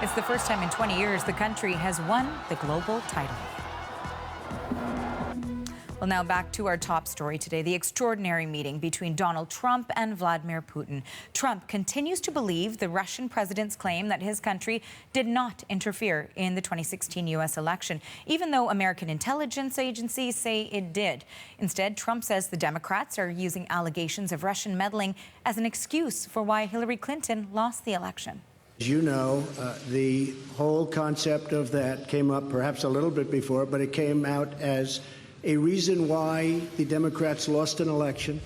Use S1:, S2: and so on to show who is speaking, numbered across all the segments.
S1: It's the first time in 20 years the country has won the global title. Well, now back to our top story today, the extraordinary meeting between Donald Trump and Vladimir Putin. Trump continues to believe the Russian president's claim that his country did not interfere in the 2016 U.S. election, even though American intelligence agencies say it did. Instead, Trump says the Democrats are using allegations of Russian meddling as an excuse for why Hillary Clinton lost the election.
S2: As you know, the whole concept of that came up perhaps a little bit before, but it came out as a reason why the Democrats lost an election,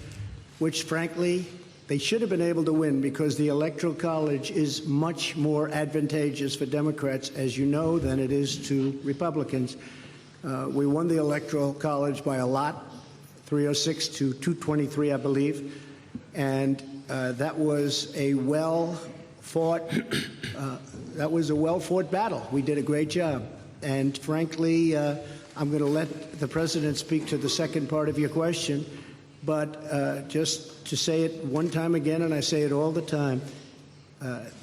S2: which, frankly, they should have been able to win because the Electoral College is much more advantageous for Democrats, as you know, than it is to Republicans. We won the Electoral College by a lot, 306 to 223, I believe, and that was a well-fought battle. We did a great job, and frankly, I'm going to let the president speak to the second part of your question, but just to say it one time again, and I say it all the time,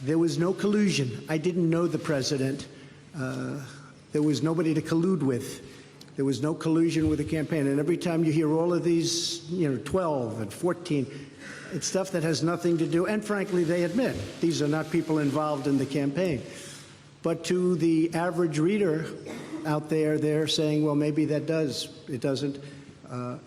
S2: there was no collusion. I didn't know the president. There was nobody to collude with. There was no collusion with the campaign. And every time you hear all of these, 12 and 14, it's stuff that has nothing to do, and frankly, they admit these are not people involved in the campaign. But to the average reader out there, they're saying, well, maybe that does. It doesn't.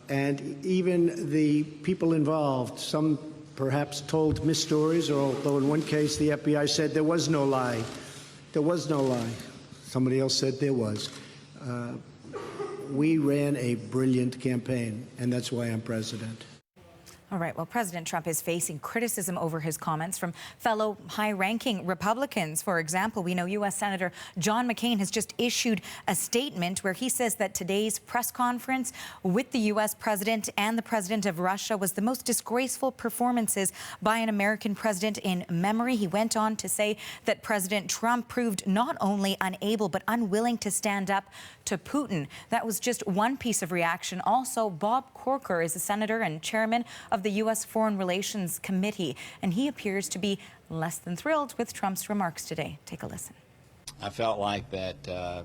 S2: And even the people involved, some perhaps told mis-stories, although in one case the FBI said there was no lie. There was no lie. Somebody else said there was. We ran a brilliant campaign, and that's why I'm president.
S1: All right, well, President Trump is facing criticism over his comments from fellow high-ranking Republicans. For example, we know U.S. Senator John McCain has just issued a statement where he says that today's press conference with the U.S. president and the president of Russia was the most disgraceful performances by an American president in memory. He went on to say that President Trump proved not only unable but unwilling to stand up to Putin. That was just one piece of reaction. Also, Bob Corker is a senator and chairman of the U.S. Foreign Relations Committee, and he appears to be less than thrilled with Trump's remarks today. Take a listen.
S3: I felt like that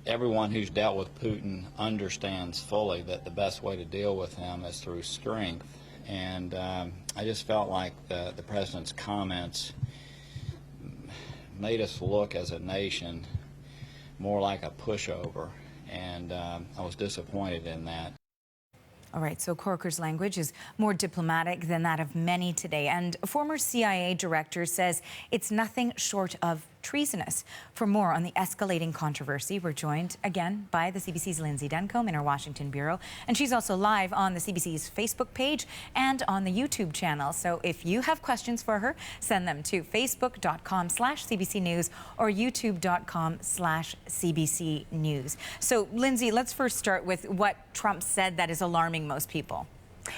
S3: everyone who's dealt with Putin understands fully that the best way to deal with him is through strength, and I just felt like the president's comments made us look as a nation more like a pushover, and I was disappointed in that.
S1: All right, so Corker's language is more diplomatic than that of many today. And a former CIA director says it's nothing short of treasonous. For more on the escalating controversy, we're joined again by the CBC's Lyndsay Duncombe in our Washington bureau. And she's also live on the CBC's Facebook page and on the YouTube channel. So if you have questions for her, send them to facebook.com/CBC News or youtube.com/CBC News. So, Lyndsay, let's first start with what Trump said that is alarming most people.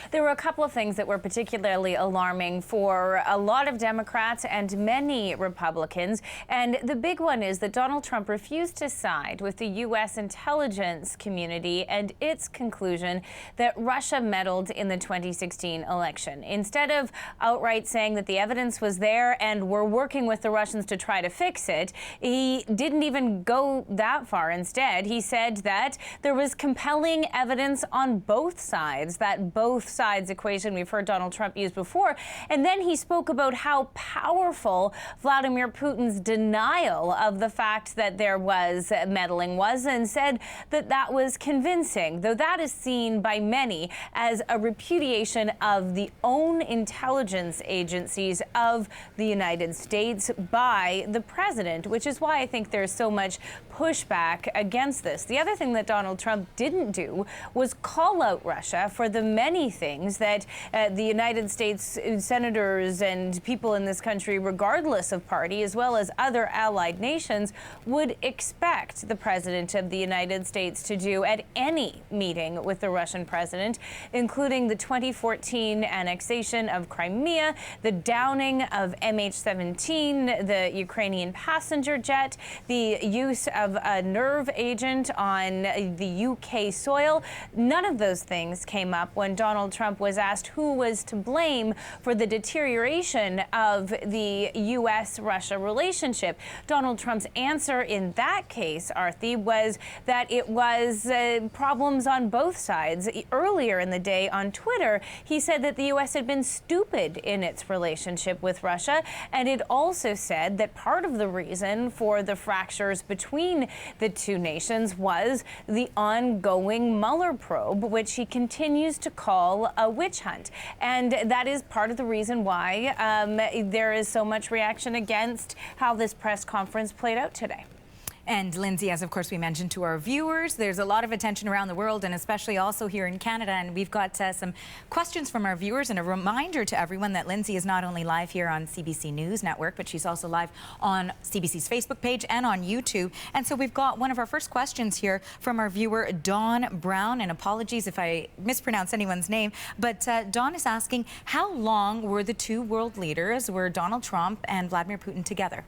S4: There were a couple of things that were particularly alarming for a lot of Democrats and many Republicans. And the big one is that Donald Trump refused to side with the U.S. intelligence community and its conclusion that Russia meddled in the 2016 election. Instead of outright saying that the evidence was there and we're working with the Russians to try to fix it, he didn't even go that far. Instead, he said that there was compelling evidence on both sides, that both sides equation we've heard Donald Trump use before. And then he spoke about how powerful Vladimir Putin's denial of the fact that there was meddling was, and said that that was convincing, though that is seen by many as a repudiation of the own intelligence agencies of the United States by the president, which is why I think there's so much pushback against this. The other thing that Donald Trump didn't do was call out Russia for the many things that the United States senators and people in this country, regardless of party, as well as other allied nations, would expect the president of the United States to do at any meeting with the Russian president, including the 2014 annexation of Crimea, the downing of MH17, the Ukrainian passenger jet, the use of a nerve agent on the UK soil. None of those things came up when Donald Donald Trump was asked who was to blame for the deterioration of the U.S.-Russia relationship. Donald Trump's answer in that case, Arthi, was that it was problems on both sides. Earlier in the day on Twitter, he said that the U.S. had been stupid in its relationship with Russia, and it also said that part of the reason for the fractures between the two nations was the ongoing Mueller probe, which he continues to call a witch hunt. And that is part of the reason why there is so much reaction against how this press conference played out today.
S1: And Lyndsay, as of course we mentioned to our viewers, there's a lot of attention around the world and especially also here in Canada. And we've got some questions from our viewers, and a reminder to everyone that Lyndsay is not only live here on CBC News Network, but she's also live on CBC's Facebook page and on YouTube. And so we've got one of our first questions here from our viewer, Dawn Brown. And apologies if I mispronounce anyone's name, but Dawn is asking, how long were the two world leaders, were Donald Trump and Vladimir Putin, together?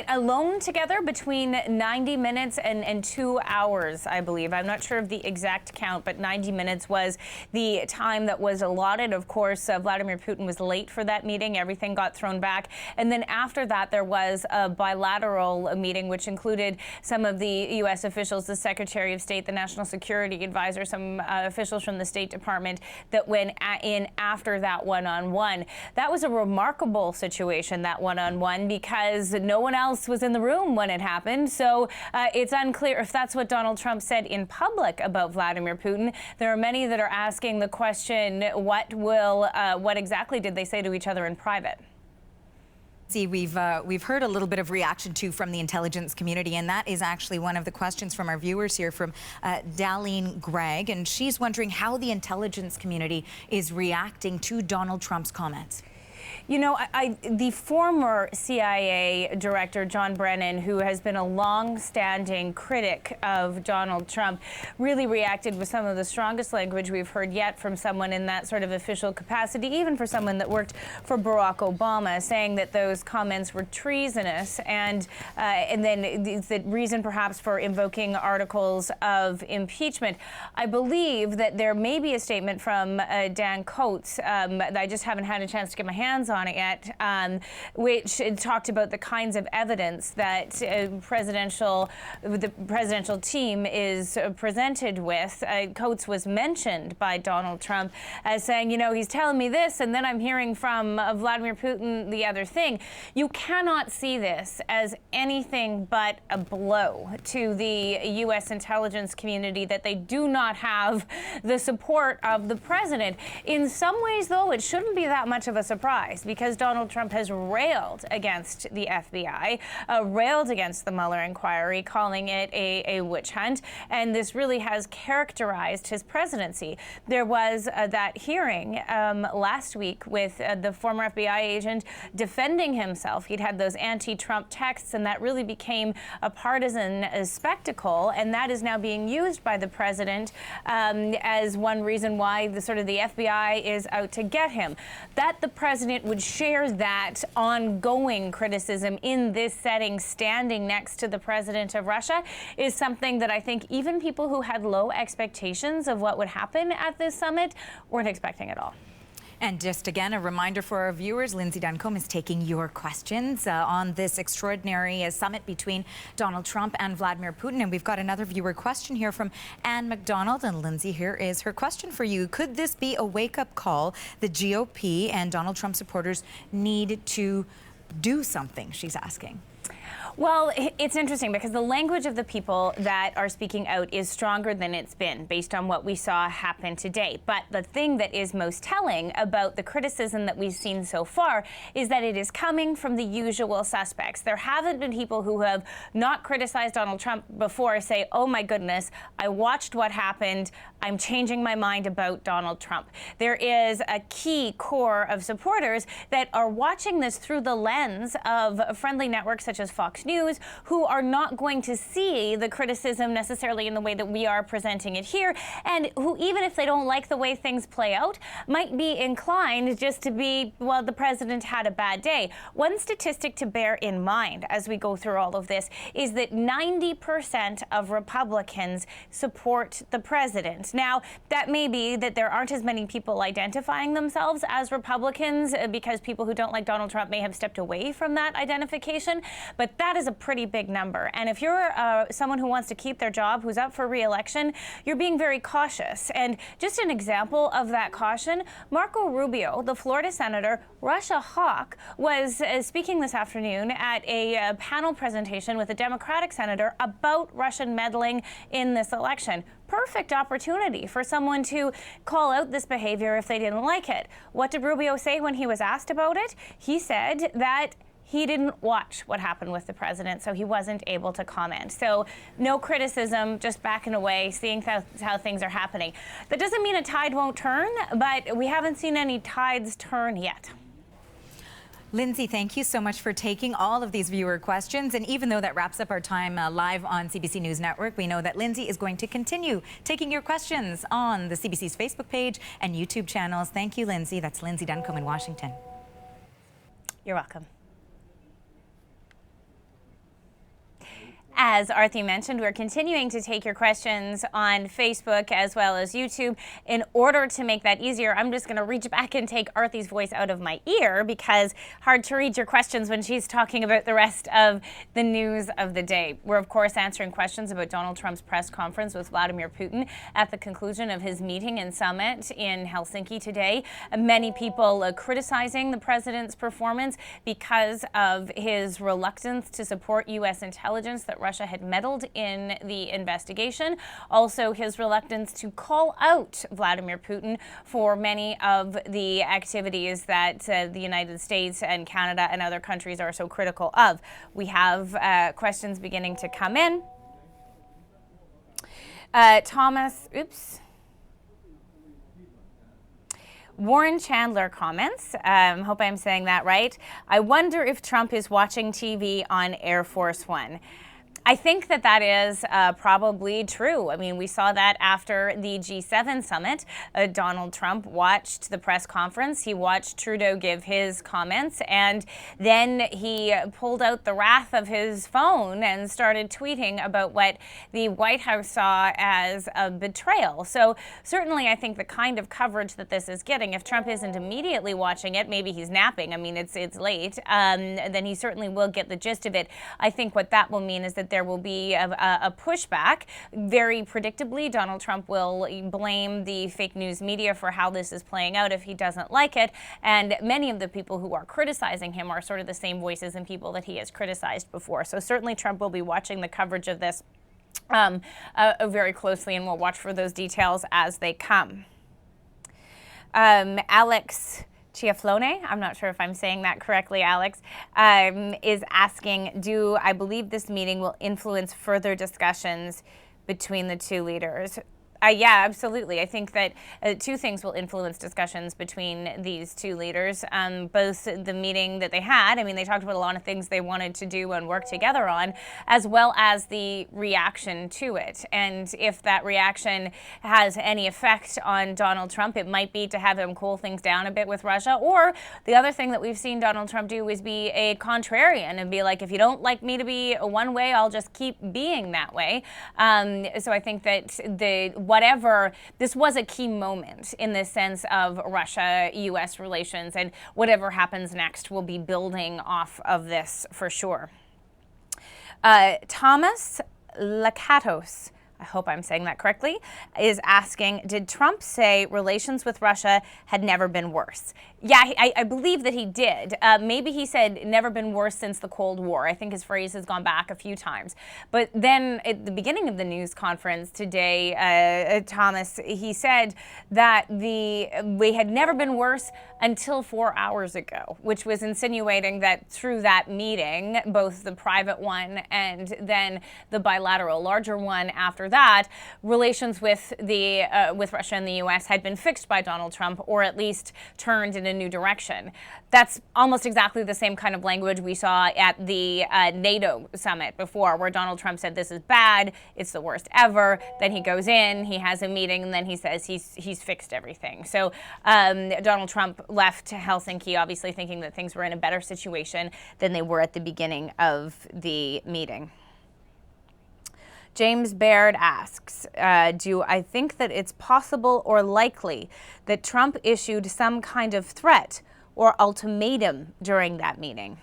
S4: Alone together between 90 minutes and 2 hours, I believe. I'm not sure of the exact count, but 90 minutes was the time that was allotted. Of course, Vladimir Putin was late for that meeting. Everything got thrown back. And then after that, there was a bilateral meeting, which included some of the U.S. officials, the Secretary of State, the National Security Advisor, some officials from the State Department that went in after that one-on-one. That was a remarkable situation, that one-on-one, because no one else was in the room when it happened. So it's unclear if that's what Donald Trump said in public about Vladimir Putin. There are many that are asking the question, what exactly did they say to each other in private?
S1: See, we've heard a little bit of reaction too from the intelligence community, and that is actually one of the questions from our viewers here, from Darlene Gregg, and she's wondering how the intelligence community is reacting to Donald Trump's comments.
S4: You know, the former CIA director, John Brennan, who has been a long-standing critic of Donald Trump, really reacted with some of the strongest language we've heard yet from someone in that sort of official capacity, even for someone that worked for Barack Obama, saying that those comments were treasonous, and then the reason perhaps for invoking articles of impeachment. I believe that there may be a statement from Dan Coates that I just haven't had a chance to get my hands on it yet, which talked about the kinds of evidence that the presidential team is presented with. Coates was mentioned by Donald Trump as saying, you know, he's telling me this, and then I'm hearing from Vladimir Putin the other thing. You cannot see this as anything but a blow to the U.S. intelligence community, that they do not have the support of the president. In some ways, though, it shouldn't be that much of a surprise, because Donald Trump has railed against the FBI, railed against the Mueller inquiry, calling it a witch hunt, and this really has characterized his presidency. There was that hearing last week with the former FBI agent defending himself. He'd had those anti-Trump texts, and that really became a partisan spectacle, and that is now being used by the president as one reason why the FBI is out to get him. That the president would share that ongoing criticism in this setting, standing next to the president of Russia, is something that I think even people who had low expectations of what would happen at this summit weren't expecting at all.
S1: And just again, a reminder for our viewers, Lyndsay Duncombe is taking your questions on this extraordinary summit between Donald Trump and Vladimir Putin. And we've got another viewer question here from Ann McDonald. And Lyndsay, here is her question for you. Could this be a wake-up call? The GOP and Donald Trump supporters need to do something, she's asking.
S4: Well, it's interesting because the language of the people that are speaking out is stronger than it's been based on what we saw happen today. But the thing that is most telling about the criticism that we've seen so far is that it is coming from the usual suspects. There haven't been people who have not criticized Donald Trump before say, oh my goodness, I watched what happened, I'm changing my mind about Donald Trump. There is a key core of supporters that are watching this through the lens of friendly networks such as Fox fake news, who are not going to see the criticism necessarily in the way that we are presenting it here, and who, even if they don't like the way things play out, might be inclined just to be, well, the president had a bad day. One statistic to bear in mind as we go through all of this is that 90% of Republicans support the president. Now, that may be that there aren't as many people identifying themselves as Republicans because people who don't like Donald Trump may have stepped away from that identification, but that is a pretty big number. And if you're someone who wants to keep their job, who's up for re-election, you're being very cautious. And just an example of that caution, Marco Rubio, the Florida senator, Russia hawk, was speaking this afternoon at a panel presentation with a Democratic senator about Russian meddling in this election. Perfect opportunity for someone to call out this behavior if they didn't like it. What did Rubio say when he was asked about it? He said that he didn't watch what happened with the president, so he wasn't able to comment. So no criticism, just backing away, seeing how things are happening. That doesn't mean a tide won't turn, but we haven't seen any tides turn yet.
S1: Lyndsay, thank you so much for taking all of these viewer questions. And even though that wraps up our time live on CBC News Network, we know that Lyndsay is going to continue taking your questions on the CBC's Facebook page and YouTube channels. Thank you, Lyndsay. That's Lyndsay Duncombe in Washington.
S4: You're welcome. As Arthi mentioned, we're continuing to take your questions on Facebook as well as YouTube. In order to make that easier, I'm just going to reach back and take Arthi's voice out of my ear because hard to read your questions when she's talking about the rest of the news of the day. We're, of course, answering questions about Donald Trump's press conference with Vladimir Putin at the conclusion of his meeting and summit in Helsinki today. Many people criticizing the president's performance because of his reluctance to support U.S. intelligence that Russia had meddled in the investigation. Also, his reluctance to call out Vladimir Putin for many of the activities that the United States and Canada and other countries are so critical of. We have questions beginning to come in. Warren Chandler comments, hope I'm saying that right. I wonder if Trump is watching TV on Air Force One. I think that is probably true. I mean, we saw that after the G7 summit. Donald Trump watched the press conference. He watched Trudeau give his comments, and then he pulled out the wrath of his phone and started tweeting about what the White House saw as a betrayal. So certainly I think the kind of coverage that this is getting, if Trump isn't immediately watching it, maybe he's napping, I mean, it's late, then he certainly will get the gist of it. I think what that will mean is that there will be a pushback. Very predictably, Donald Trump will blame the fake news media for how this is playing out if he doesn't like it. And many of the people who are criticizing him are sort of the same voices and people that he has criticized before. So certainly Trump will be watching the coverage of this very closely, and we'll watch for those details as they come. Alex Chiaflone, I'm not sure if I'm saying that correctly, Alex, is asking, do I believe this meeting will influence further discussions between the two leaders? Yeah, absolutely. I think that two things will influence discussions between these two leaders. Both the meeting that they had, I mean, they talked about a lot of things they wanted to do and work together on, as well as the reaction to it. And if that reaction has any effect on Donald Trump, it might be to have him cool things down a bit with Russia. Or the other thing that we've seen Donald Trump do is be a contrarian and be like, if you don't like me to be one way, I'll just keep being that way. So I think that this was a key moment in the sense of Russia-U.S. relations, and whatever happens next will be building off of this for sure. Thomas Lakatos, I hope I'm saying that correctly, is asking, did Trump say relations with Russia had never been worse? Yeah, I believe that he did. Maybe he said never been worse since the Cold War. I think his phrase has gone back a few times. But then at the beginning of the news conference today, Thomas, he said that we had never been worse until 4 hours ago, which was insinuating that through that meeting, both the private one and then the bilateral larger one after after that, relations with Russia and the U.S. had been fixed by Donald Trump, or at least turned in a new direction. That's almost exactly the same kind of language we saw at the NATO summit before, where Donald Trump said this is bad, it's the worst ever. Then he goes in, he has a meeting, and then he says he's fixed everything. So Donald Trump left Helsinki obviously thinking that things were in a better situation than they were at the beginning of the meeting. James Baird asks, do I think that it's possible or likely that Trump issued some kind of threat or ultimatum during that meeting?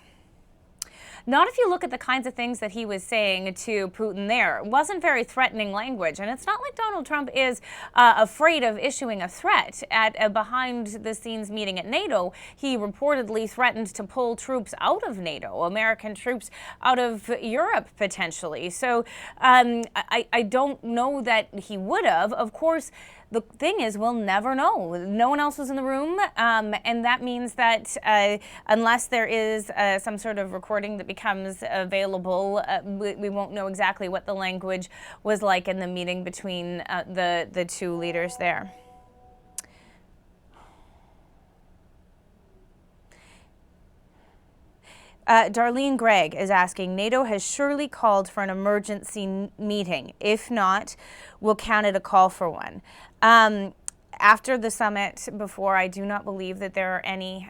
S4: Not if you look at the kinds of things that he was saying to Putin there. It wasn't very threatening language, and it's not like Donald Trump is afraid of issuing a threat. At a behind-the-scenes meeting at NATO, he reportedly threatened to pull troops out of NATO, American troops out of Europe, potentially. So I don't know that he would have. Of course, the thing is, we'll never know. No one else was in the room, and that means that unless there is some sort of recording that becomes available, we won't know exactly what the language was like in the meeting between the two leaders there. Darlene Gregg is asking, NATO has surely called for an emergency meeting. If not, will Canada call for one? After the summit before, I do not believe that there are any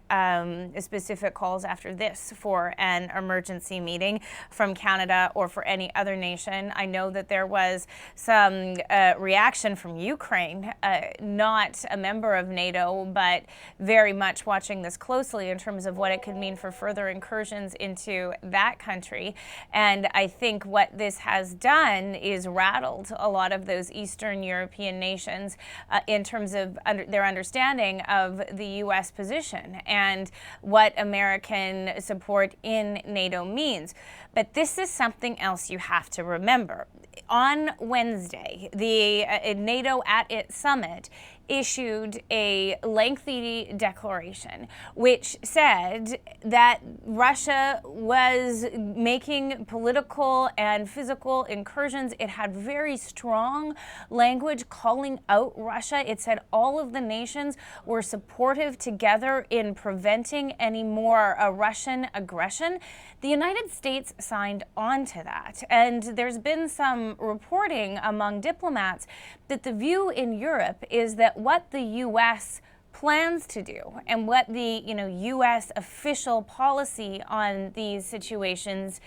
S4: specific calls after this for an emergency meeting from Canada or for any other nation. I know that there was some reaction from Ukraine, not a member of NATO, but very much watching this closely in terms of what it could mean for further incursions into that country. And I think what this has done is rattled a lot of those Eastern European nations in terms of their understanding of the U.S. position and what American support in NATO means. But this is something else you have to remember. On Wednesday, the NATO at its summit issued a lengthy declaration which said that Russia was making political and physical incursions. It had very strong language calling out Russia. It said all of the nations were supportive together in preventing any more Russian aggression. The United States signed on to that, and there's been some reporting among diplomats that the view in Europe is that what the U.S. plans to do and what the U.S. official policy on these situations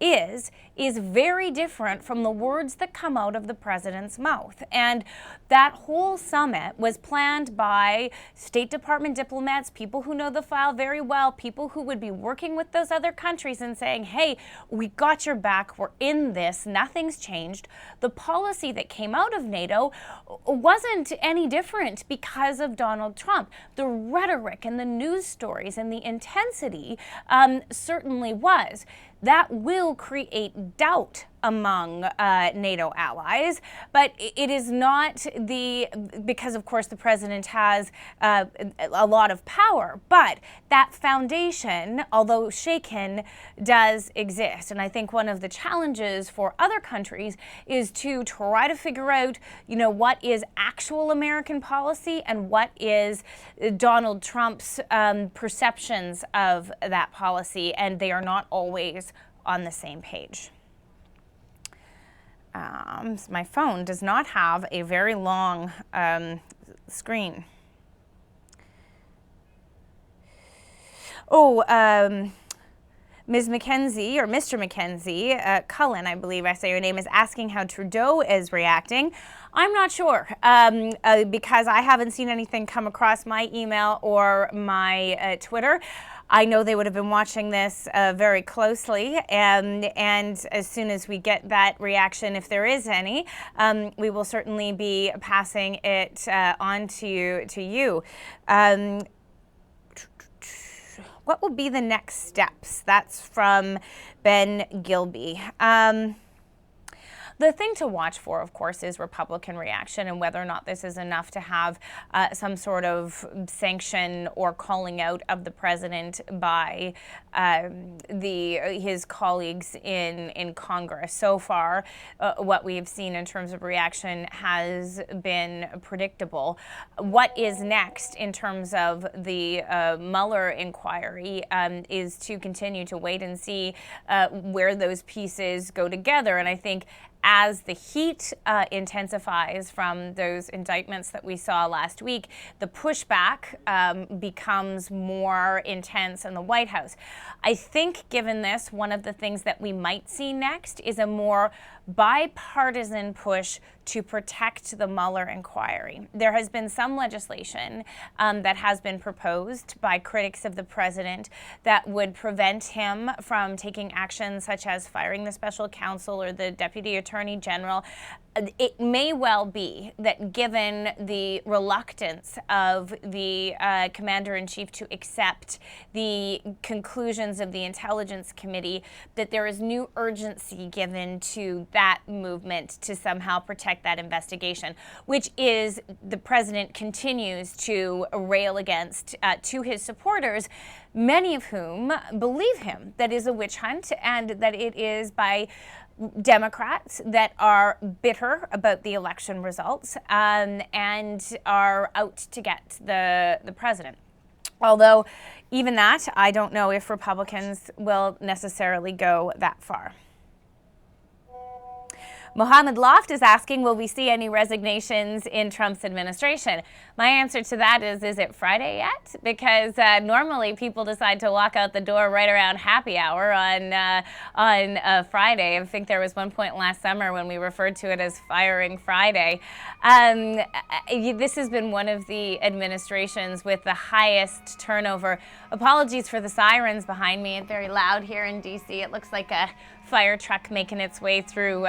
S4: is very different from the words that come out of the president's mouth. And that whole summit was planned by State Department diplomats, people who know the file very well, people who would be working with those other countries and saying, hey, we got your back, we're in this, nothing's changed. The policy that came out of NATO wasn't any different because of Donald Trump. The rhetoric and the news stories and the intensity certainly was. That will create doubt among NATO allies, but it is not because of course the president has a lot of power, but that foundation, although shaken, does exist. And I think one of the challenges for other countries is to try to figure out, what is actual American policy and what is Donald Trump's perceptions of that policy, and they are not always on the same page. My phone does not have a very long screen. Ms. McKenzie, or Mr. McKenzie, Cullen, I believe I say your name, is asking how Trudeau is reacting. I'm not sure because I haven't seen anything come across my email or my Twitter. I know they would have been watching this very closely, and as soon as we get that reaction, if there is any, we will certainly be passing it on to you. What will be the next steps? That's from Ben Gilby. The thing to watch for, of course, is Republican reaction and whether or not this is enough to have some sort of sanction or calling out of the president by his colleagues in Congress. So far, what we've seen in terms of reaction has been predictable. What is next in terms of the Mueller inquiry is to continue to wait and see where those pieces go together. And I think as the heat intensifies from those indictments that we saw last week, the pushback becomes more intense in the White House. I think, given this, one of the things that we might see next is a more bipartisan push to protect the Mueller inquiry. There has been some legislation that has been proposed by critics of the president that would prevent him from taking action such as firing the special counsel or the deputy attorney general. It may well be that, given the reluctance of the commander-in-chief to accept the conclusions of the Intelligence Committee, that there is new urgency given to that movement to somehow protect that investigation, which is the president continues to rail against to his supporters, many of whom believe him that is a witch hunt and that it is by Democrats that are bitter about the election results and are out to get the president. Although even that, I don't know if Republicans will necessarily go that far. Mohammed Loft is asking, will we see any resignations in Trump's administration? My answer to that is it Friday yet? Because normally people decide to walk out the door right around happy hour on Friday. I think there was one point last summer when we referred to it as Firing Friday. This has been one of the administrations with the highest turnover. Apologies for the sirens behind me. It's very loud here in DC. It looks like a fire truck making its way through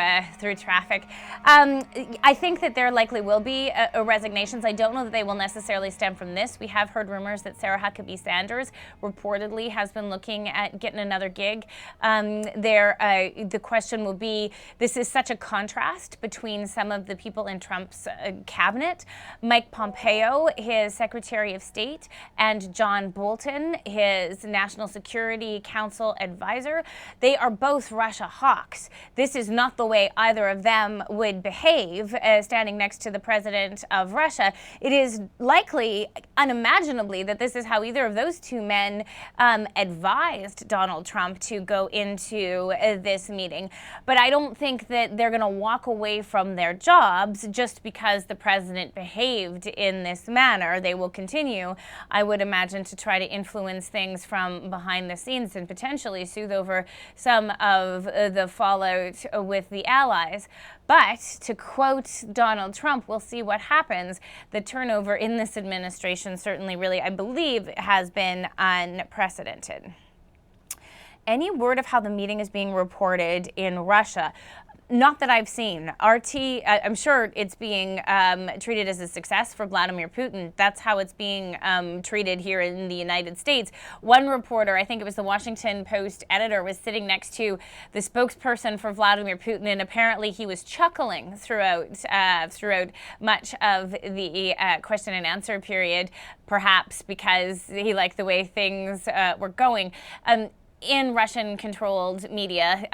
S4: traffic. I think that there likely will be resignations. I don't know that they will necessarily stem from this. We have heard rumors that Sarah Huckabee Sanders reportedly has been looking at getting another gig. The question will be, this is such a contrast between some of the people in Trump's cabinet. Mike Pompeo, his Secretary of State, and John Bolton, his National Security Council advisor. They are both Russia hawks. This is not the way either of them would behave standing next to the president of Russia. It is likely, unimaginably, that this is how either of those two men advised Donald Trump to go into this meeting. But I don't think that they're going to walk away from their jobs just because the president behaved in this manner. They will continue, I would imagine, to try to influence things from behind the scenes and potentially soothe over some of the fallout with the allies. But to quote Donald Trump, we'll see what happens. The turnover in this administration certainly really, I believe, has been unprecedented. Any word of how the meeting is being reported in Russia? Not that I've seen. RT, I'm sure it's being treated as a success for Vladimir Putin. That's how it's being treated here in the United States. One reporter, I think it was the Washington Post editor, was sitting next to the spokesperson for Vladimir Putin, and apparently he was chuckling throughout much of the question and answer period, perhaps because he liked the way things were going. In Russian-controlled media,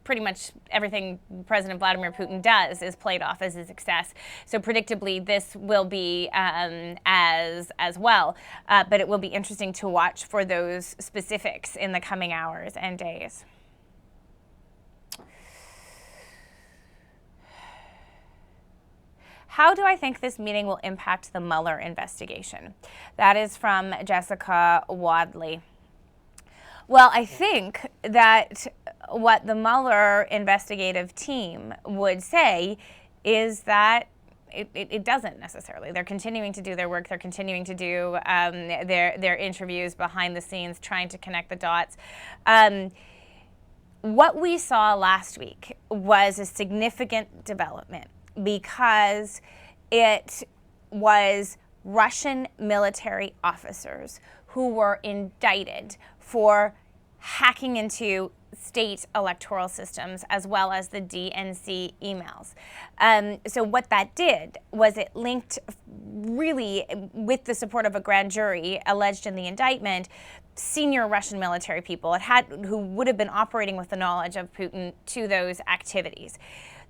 S4: pretty much everything President Vladimir Putin does is played off as a success. So predictably, this will be as well. But it will be interesting to watch for those specifics in the coming hours and days. How do I think this meeting will impact the Mueller investigation? That is from Jessica Wadley. Well, I think that what the Mueller investigative team would say is that it doesn't necessarily. They're continuing to do their work. They're continuing to do their interviews behind the scenes, trying to connect the dots. What we saw last week was a significant development because it was Russian military officers who were indicted for hacking into state electoral systems as well as the DNC emails. So what that did was it linked, really with the support of a grand jury alleged in the indictment, senior Russian military people who would have been operating with the knowledge of Putin to those activities.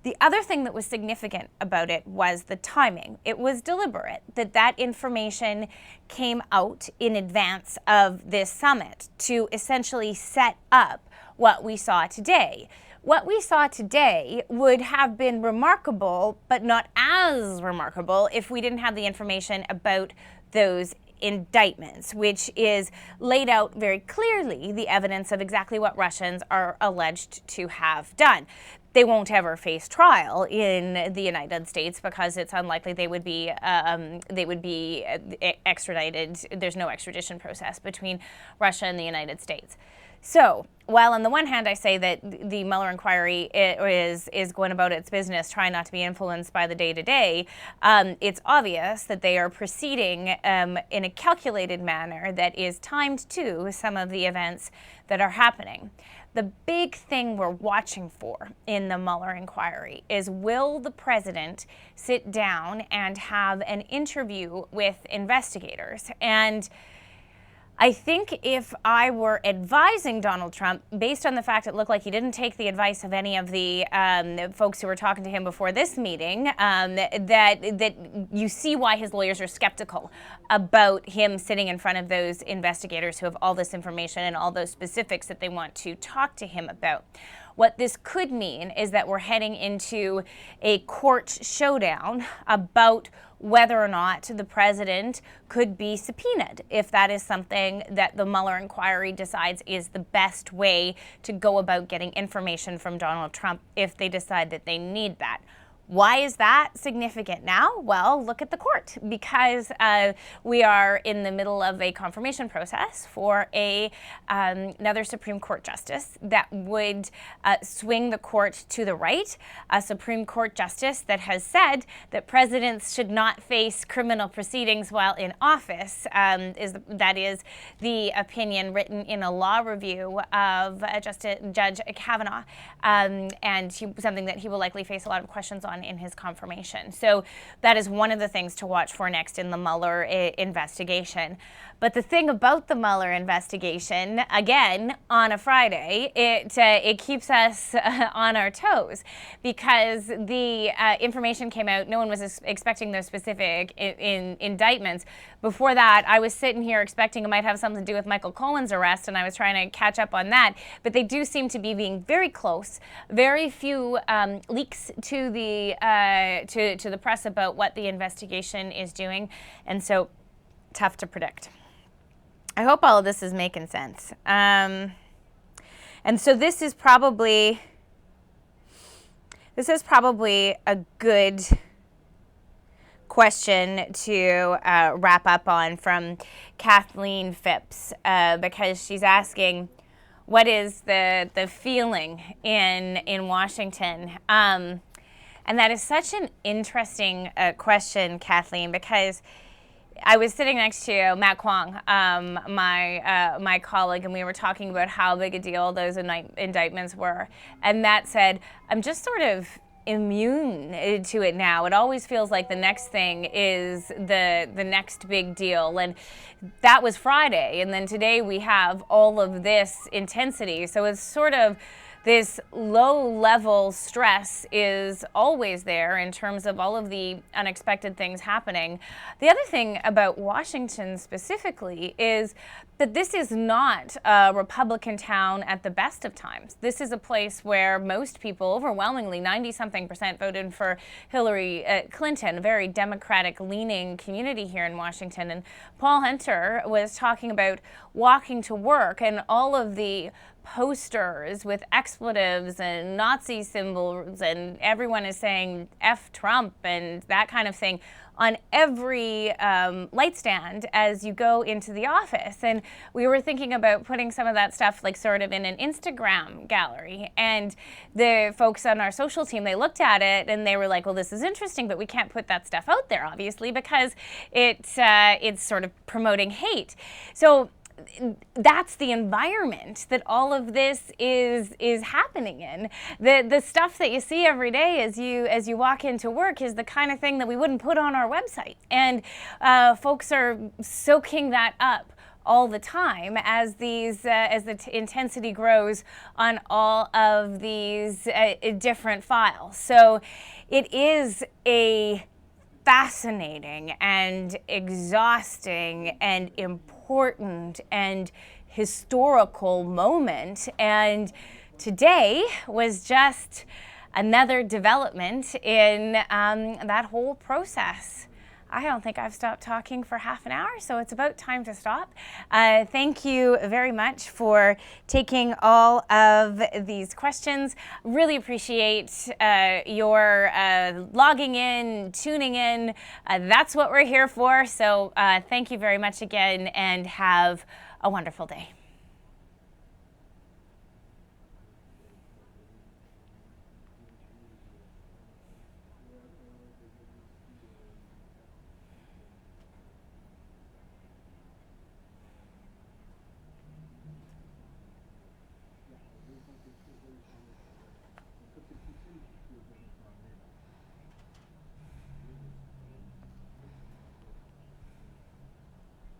S4: The other thing that was significant about it was the timing. It was deliberate that information came out in advance of this summit to essentially set up what we saw today. What we saw today would have been remarkable, but not as remarkable if we didn't have the information about those indictments, which is laid out very clearly the evidence of exactly what Russians are alleged to have done. They won't ever face trial in the United States because it's unlikely they would be extradited. There's no extradition process between Russia and the United States. So, while on the one hand I say that the Mueller inquiry is going about its business, trying not to be influenced by the day-to-day, it's obvious that they are proceeding in a calculated manner that is timed to some of the events that are happening. The big thing we're watching for in the Mueller inquiry is, will the president sit down and have an interview with investigators? And I think if I were advising Donald Trump, based on the fact it looked like he didn't take the advice of any of the folks who were talking to him before this meeting, that you see why his lawyers are skeptical about him sitting in front of those investigators who have all this information and all those specifics that they want to talk to him about. What this could mean is that we're heading into a court showdown about whether or not the president could be subpoenaed, if that is something that the Mueller inquiry decides is the best way to go about getting information from Donald Trump if they decide that they need that. Why is that significant now? Well, look at the court, because we are in the middle of a confirmation process for another Supreme Court justice that would swing the court to the right, a Supreme Court justice that has said that presidents should not face criminal proceedings while in office. That is the opinion written in a law review of Judge Kavanaugh, and something that he will likely face a lot of questions on in his confirmation. So that is one of the things to watch for next in the Mueller investigation. But the thing about the Mueller investigation, again, on a Friday, it keeps us on our toes, because the information came out. No one was expecting those specific indictments. Before that, I was sitting here expecting it might have something to do with Michael Cohen's arrest, and I was trying to catch up on that. But they do seem to be being very close. Very few leaks to the press about what the investigation is doing, and so tough to predict. I hope all of this is making sense. And so this is probably a good question to wrap up on from Kathleen Phipps, because she's asking, what is the feeling in Washington? And that is such an interesting question, Kathleen, because I was sitting next to Matt Kwong, my colleague, and we were talking about how big a deal those indictments were. And Matt said, I'm just sort of immune to it now. It always feels like the next thing is the next big deal. And that was Friday. And then today we have all of this intensity. So it's sort of this low-level stress is always there in terms of all of the unexpected things happening. The other thing about Washington specifically is that this is not a Republican town at the best of times. This is a place where most people, overwhelmingly 90-something% voted for Hillary Clinton, a very Democratic-leaning community here in Washington. And Paul Hunter was talking about walking to work and all of the posters with expletives and Nazi symbols, and everyone is saying F Trump and that kind of thing on every light stand as you go into the office. And we were thinking about putting some of that stuff like sort of in an Instagram gallery. And the folks on our social team, they looked at it and they were like, well, this is interesting, but we can't put that stuff out there, obviously, because it's sort of promoting hate. So that's the environment that all of this is happening in. The stuff that you see every day as you walk into work is the kind of thing that we wouldn't put on our website, and folks are soaking that up all the time as the intensity grows on all of these different files. So it is a fascinating and exhausting and important and historical moment, and today was just another development in that whole process. I don't think I've stopped talking for half an hour, so it's about time to stop. Thank you very much for taking all of these questions. Really appreciate your logging in, tuning in. That's what we're here for. So thank you very much again, and have a wonderful day.